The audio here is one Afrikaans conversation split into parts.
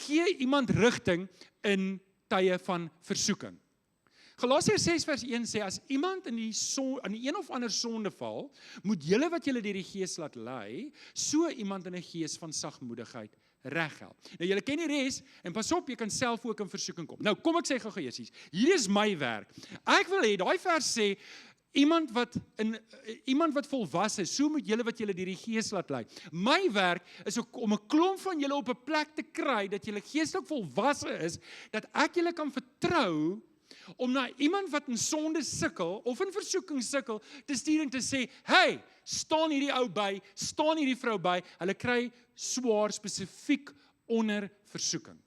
gee iemand rigting in tye van versoeking. Galasiërs 6 vers 1 sê, as iemand in die een of ander sonde val, moet julle wat julle deur die Gees laat lei, so iemand in 'n gees van sagmoedigheid reghelp. Nou julle ken die res, en pas op, jy kan self ook in versoeking kom. Nou kom ek sê gou eers, hier is my werk. Ek wil hê, daai vers sê, iemand wat volwasse is, so moet julle wat julle deur die Gees laat lei. My werk is om 'n klomp van julle op 'n plek te kry, dat julle geestelik volwasse is, dat ek julle kan vertrou, om na iemand wat in sonde sukkel, of in versoeking sukkel, te stuur en te sê, hey, staan hierdie ou by, staan hierdie vrou by, hulle kry swaar spesifiek onder versoeking.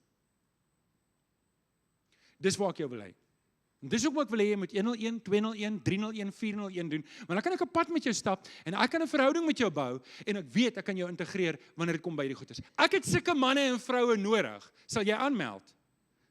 Dis waar ek jou wil hê. Dis ook wat ek wil hê, jy moet 101, 201, 301, 401 doen, want dan kan ek 'n pad met jou stap, en ek kan 'n verhouding met jou bou, en ek weet, ek kan jou integreer, wanneer dit kom by die goeders. Ek het sulke manne en vroue nodig, sal jy aanmeld?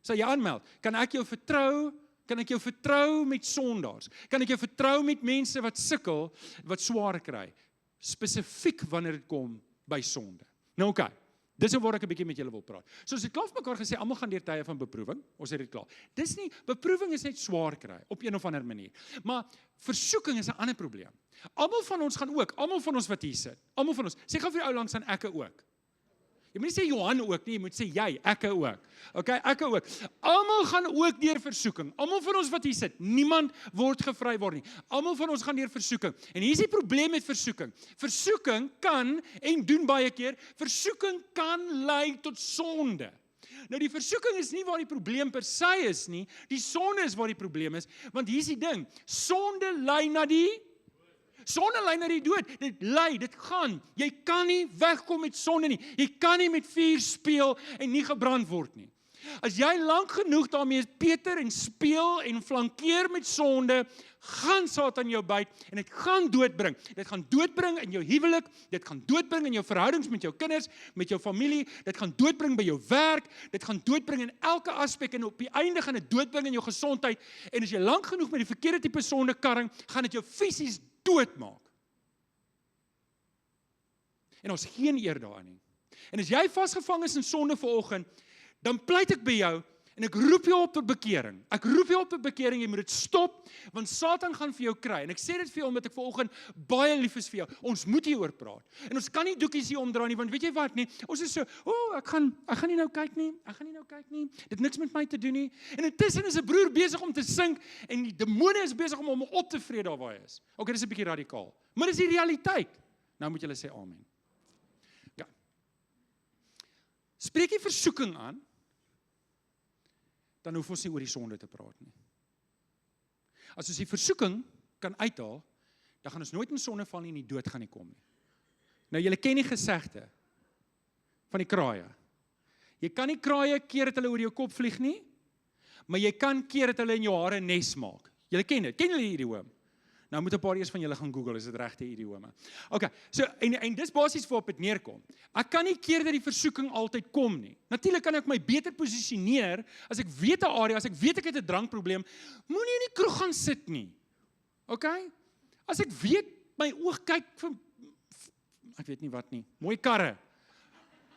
Sal jy aanmeld? Kan ek jou vertrou? Kan ek jou vertrou met sondaars? Kan ek jou vertrou met mense wat sukkel, wat swaar kry? Spesifiek wanneer dit kom by sonde. Nou oké, dis waar ek 'n bietjie met julle wil praat. So ons het klaar vir mekaar gesê, almal gaan deur tye van beproewing, ons het dit klaar. Dis nie, beproewing is net swaar kry, op een of ander manier. Maar versoeking is 'n ander probleem. Almal van ons gaan ook, almal van ons wat hier sit, almal van ons, sê gou vir die ou langs aan ekke ook. Jy moet nie sê Johan ook nie, jy moet sê jy, ekke ook. Okay, ekke ook. Almal gaan ook deur versoeking. Almal van ons wat hier sit, niemand word gevry word nie. Almal van ons gaan deur versoeking. En hier is die probleem met versoeking. Versoeking kan, en doen baie keer, versoeking kan lei tot sonde. Nou die versoeking is nie waar die probleem per se is nie, die sonde is waar die probleem is, want hier is die ding, sonde lei na die sonde lei na die dood, dit gaan, jy kan nie wegkom met sonde nie, jy kan nie met vuur speel en nie gebrand word nie. As jy lank genoeg daarmee peter en speel en flankeer met sonde, gaan Satan jou byt en dit gaan doodbring. Dit gaan doodbring in jou huwelik, dit gaan doodbring in jou verhoudings met jou kinders, met jou familie, dit gaan doodbring by jou werk, dit gaan doodbring in elke aspek en op die einde gaan dit doodbring in jou gesondheid. En as jy lank genoeg met die verkeerde tipe sonde karring, gaan dit jou fisies doodmaak. En ons geen eer daarin nie. En as jy vasgevang is in sonde vanoggend, dan pleit ek by jou, en ek roep jou op tot bekering. Ek roep jou op tot bekering, jy moet dit stop, want Satan gaan vir jou kry. En ek sê dit vir jou, omdat ek vanoggend baie lief is vir jou. Ons moet hieroor praat. En ons kan nie doekies hier omdraai nie, want weet jy wat nie? Ons is so, ek gaan nie nou kyk nie, dit het niks met my te doen nie. En intussen is 'n broer besig om te sink, en die demone is besig om hom op te vreet daar waar hy is. Okay, dis 'n bietjie radikaal. Maar dis die realiteit. Nou moet julle sê amen. Ja. Spreek jy versoeking aan, dan hoef ons nie oor die sonde te praat nie. As ons die versoeking kan uithaal, dan gaan ons nooit in sonde val nie en die dood gaan nie kom nie. Nou, julle ken die gesegde van die kraaie. Jy kan nie kraaie keer dat hulle oor jou kop vlieg nie, maar jy kan keer dat hulle in jou hare nes maak. Julle ken dit, ken julle hierdie idiome? Nou moet 'n paar eers van julle gaan Google, is dit regte idiome. Okay, so, en dis basies waarop dit neerkom. Ek kan nie keer dat die versoeking altyd kom nie. Natuurlik kan ek my beter posisioneer, as ek weet 'n area, as ek weet ek het 'n drankprobleem, moenie in die kroeg gaan sit nie. Okay? As ek weet, my oog kyk vir, ek weet nie wat nie, mooi karre.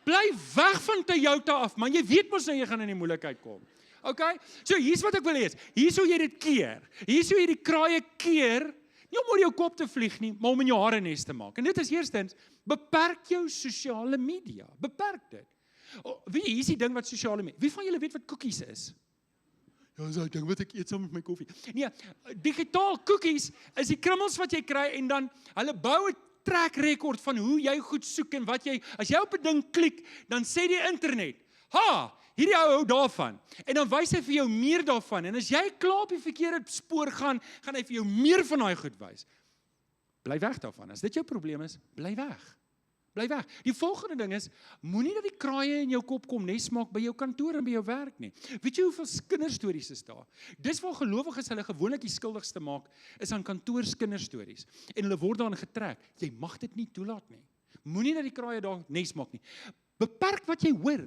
Bly weg van Toyota af, man, jy weet mos nou jy gaan in die moeilikheid kom. Okay? So hier's wat ek wil hê, hier sou jy dit keer. Hier sou jy die kraaie keer, nie om oor jou kop te vlieg nie, maar om in jou hare nes te maak. En dit is eerstens, beperk jou sosiale media. Beperk dit. Wie is die ding wat sosiale media? Wie van julle weet wat cookies is? Ja, dis 'n ding wat ek eet saam met my koffie. Nee, digitaal cookies is die krummels wat jy kry en dan hulle bou 'n track record van hoe jy goed soek en wat jy, as jy op 'n ding klik, dan sê die internet, hierdie ou hou daarvan. En dan wys hy vir jou meer daarvan. En as jy klaar op die verkeerde spoor gaan hy vir jou meer van daai goed wys. Bly weg daarvan. As dit jou probleem is, bly weg. Bly weg. Die volgende ding is, moenie dat die kraaie in jou kop kom nes maak by jou kantoor en by jou werk nie. Weet jy hoeveel kinderstories is daar? Dis waar gelowiges hulle gewoonlik die skuldigste maak, is aan kantoorskinderstories. En hulle word daarin getrek. Jy mag dit nie toelaat nie. Moenie dat die kraaie daar nes maak nie. Beperk wat jy hoor.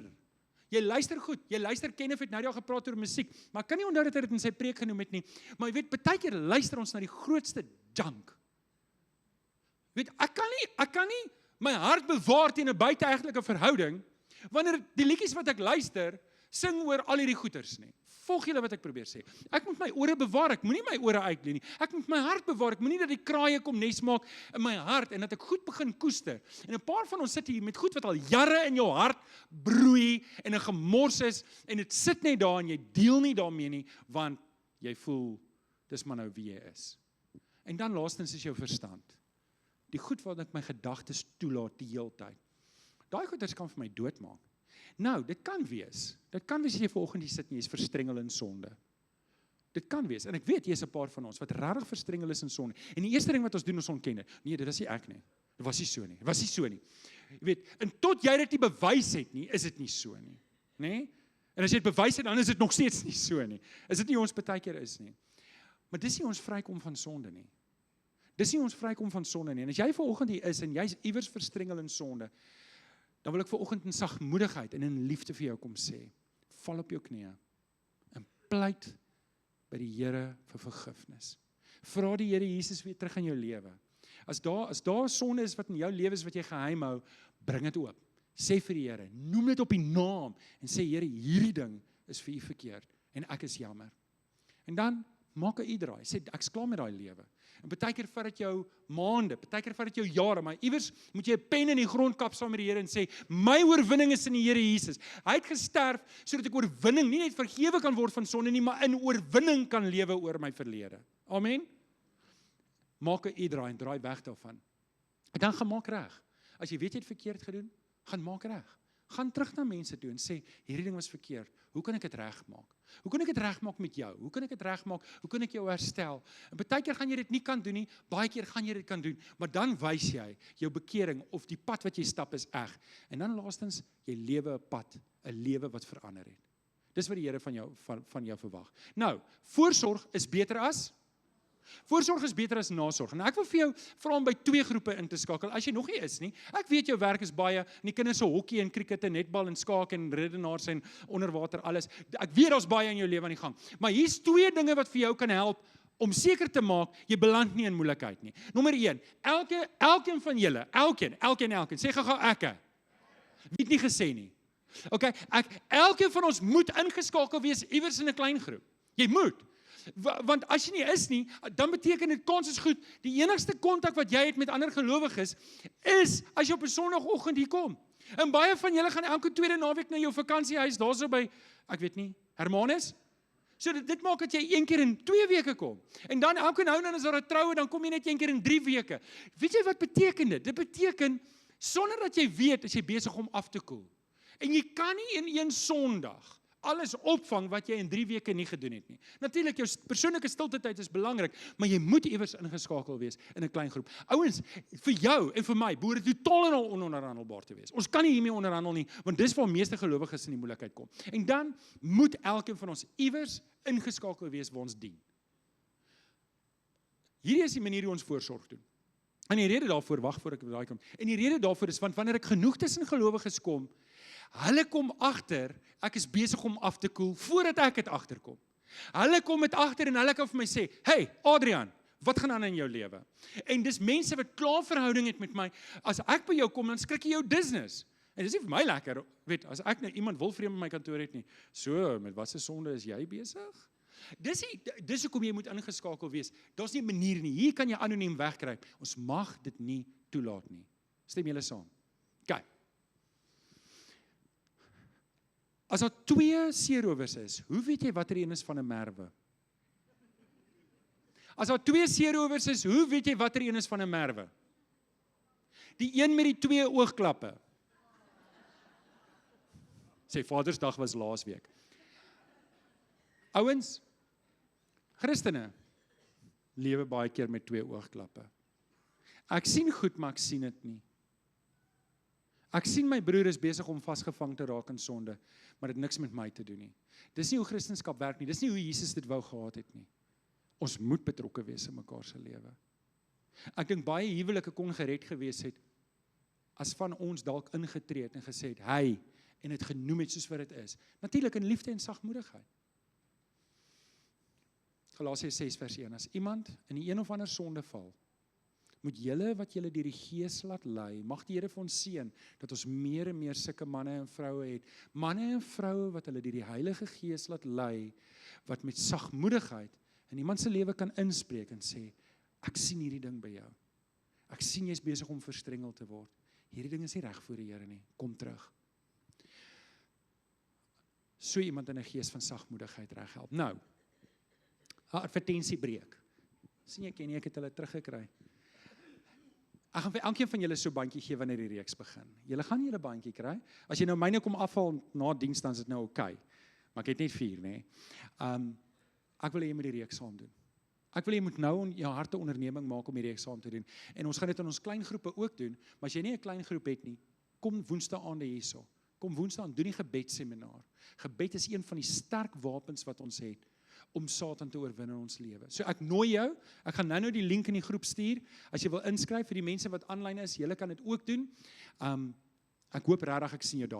Jy luister goed, jy luister, Kenneth het nou die al gepraat oor musiek, maar ek kan nie onthou dat hy dit in sy preek genoem het nie, maar jy weet, baie keer luister ons na die grootste junk. Weet, ek kan nie my hart bewaar teen 'n buiteegtelike verhouding, Wanneer die liedjies wat ek luister, sing oor al hierdie goeters nie. Volg julle wat ek probeer sê. Ek moet my ore bewaar, ek moenie my ore uitlê nie. Ek moet my hart bewaar, ek moenie dat die kraaie kom nes maak in my hart en dat ek goed begin koester. En 'n paar van ons sit hier met goed wat al jare in jou hart broei en 'n gemors is en dit sit net daar en jy deel nie daarmee nie, want jy voel dis maar nou wie jy is. En dan laastens is jou verstand. Die goed wat ek my gedagtes toelaat die hele tyd. Daai goeders kan vir my doodmaak. Nou, dit kan wees dat jy vanoggend hier sit en jy is verstrengel in sonde. Dit kan wees, en ek weet, jy is 'n paar van ons, wat regtig verstrengel is in sonde. En die eerste ding wat ons doen, ons ontken dit. Nee, dit was nie ek nie. Dit was nie so nie. Dit was nie so nie. Jy weet, en tot jy dit nie bewys het nie, is dit nie so nie. Nê? En as jy dit bewys het, dan is dit nog steeds nie so nie. Is dit nie ons partykeer is nie. Maar dis nie ons vrykom van sonde nie. Dis nie ons vrykom van sonde nie. En as jy vanoggend hier is en jy's iewers verstrengel in sonde, dan wil ek vanoggend in sagmoedigheid en in liefde vir jou kom sê, val op jou knieë en pleit by die Here vir vergifnis. Vra die Here Jesus weer terug in jou lewe. As daar sonde is wat in jou lewe is wat jy geheim hou, bring dit oop. Sê vir die Here, noem dit op die naam en sê Here, hierdie ding is vir U verkeerd en ek is jammer. En dan maak 'n U-draai. Sê ek's klaar met daai lewe. En partykeer vat dit jou maande, partykeer vat dit jou jare, maar iewers moet jy 'n pen in die grond kap saam met die Here en sê, my oorwinning is in die Here Jesus. Hy het gesterf sodat ek oorwinning, nie net vergewe kan word van sonde nie, maar in oorwinning kan lewe oor my verlede. Amen. Maak 'n U-draai en draai weg daarvan. En dan gaan maak reg. As jy weet jy het verkeerd gedoen, gaan maak reg. Gaan terug na mense toe en sê, hierdie ding was verkeerd. Hoe kan ek dit regmaak? Hoe kan ek dit regmaak met jou? Hoe kan ek dit regmaak? Hoe kan ek jou herstel? En baie keer gaan jy dit nie kan doen nie, baie keer gaan jy dit kan doen, maar dan wys jy jou bekering of die pad wat jy stap is reg. En dan laastens, jy lewe 'n pad, 'n lewe wat verander het. Dis wat die Here van jou verwag. Nou, voorsorg is beter as nasorg. En ek wil vir jou vra om by 2 groepe in te skakel, as jy nog nie is nie. Ek weet jou werk is baie, en die kinders se hokkie en krieket en netbal en skaak en redenaars en onderwater alles. Ek weet daar's baie in jou lewe aan die gang. Maar hier's 2 dinge wat vir jou kan help om seker te maak, jy beland nie in moeilikheid nie. Nommer 1, elkeen van julle, elkeen, sê gou ekke. Wie het nie gesê nie? Okay, elkeen van ons moet ingeskakel wees iewers in 'n klein groep. Jy moet. Want as jy nie is nie, dan beteken dit kans is goed, die enigste kontak wat jy het met ander gelowiges, is as jy op 'n Sondagoggend hier kom. En baie van julle gaan elke tweede naweek na jou vakansiehuis, daarso by, ek weet nie, Hermanus? So dit maak dat jy 1 keer in 2 weke kom. En dan elke nou en dan is daar 'n troue, dan kom jy net 1 keer in 3 weke. Weet jy wat beteken dit? Dit beteken, sonder dat jy weet, is jy besig om af te koel. En jy kan nie in 1 Sondag alles opvang wat jy in 3 weke nie gedoen het nie. Natuurlik, jou persoonlike stilte tyd is belangrik, maar jy moet iewers ingeskakel wees in 'n klein groep. Ouens, vir jou en vir my, behoort dit totaal en al ononderhandelbaar te wees. Ons kan nie hiermee onderhandel nie, want dis waar meeste gelowiges in die moeilikheid kom. En dan moet elkeen van ons iewers ingeskakel wees waar ons dien. Hierdie is die manier hoe ons voorsorg doen. En die rede daarvoor, wag voor ek daai kom. En die rede daarvoor is, want wanneer ek genoeg tussen gelowiges kom, hulle kom agter, ek is besig om af te koel, voordat ek het agterkom. Hulle kom met agter en hulle kan vir my sê, hey Adrian, wat gaan aan in jou lewe? En dis mense wat klaar verhouding het met my, as ek by jou kom, dan skrik jy jou business. En dis nie vir my lekker, weet, as ek nou iemand wilvreem in my kantoor het nie, so, met wat se sonde is jy besig? Dis hoekom jy moet ingeskakel wees. Daar's nie 'n manier nie. Hier kan jy anoniem wegkruip. Ons mag dit nie toelaat nie. Stem julle saam? Kyk. As daar 2 seerowers is, hoe weet jy watter een is van 'n merwe? As daar 2 seerowers is, hoe weet jy watter een is van 'n merwe? Die een met die 2 oogklappe. Sê Vadersdag was laasweek. Ouens, Christene lewe baie keer met 2 oogklappe. Ek sien goed, maar ek sien dit nie. Ek sien my broer is besig om vasgevang te raak in sonde, maar dit het niks met my te doen nie. Dis nie hoe Christendom werk nie, dis nie hoe Jesus dit wou gehad het nie. Ons moet betrokke wees in mekaar se lewe. Ek dink baie huwelike kon gered gewees het, as van ons dalk ingetree het en gesê het, hy, en het genoem het soos wat dit is. Natuurlik in liefde en sagmoedigheid. Galasiërs 6 vers 1, as iemand in die een of ander sonde val, moet julle wat julle deur die Gees laat lei, mag die Here vir ons seën, dat ons meer en meer sulke manne en vroue het, manne en vroue wat hulle deur die Heilige Gees laat lei, wat met sagmoedigheid in iemand se lewe kan inspreek en sê, ek sien hierdie ding by jou, ek sien jy's besig om verstrengel te word, hierdie ding is nie reg voor die Here nie, kom terug. So iemand in 'n gees van sagmoedigheid reghelp. Nou, 'n advertensiebreek. Sien jy, ken jy, ek het hulle teruggekry. Ek gaan vir elkeen van julle so 'n bandjie gee wanneer die reeks begin. Julle gaan julle bandjie kry. As jy nou myne kom afhaal na diens, dan is dit nou oukei. Maar ek het net 4, nê. Ek wil hê jy moet die reeks saam doen. Ek wil jy moet nou in jou harte onderneming maak om die reeks saam te doen. En ons gaan dit in ons klein groepe ook doen, maar as jy nie 'n klein groep het nie, kom woensdaande hierso. Kom woensdaand, doen die gebedsseminaar. Gebed is een van die sterk wapens wat ons het om Satan te oorwin in ons lewe. So ek nooi jou, ek gaan nou die link in die groep stuur, as jy wil inskryf vir die mense wat aanlyn is, julle kan dit ook doen. Ek hoop regtig ek sien jou daar.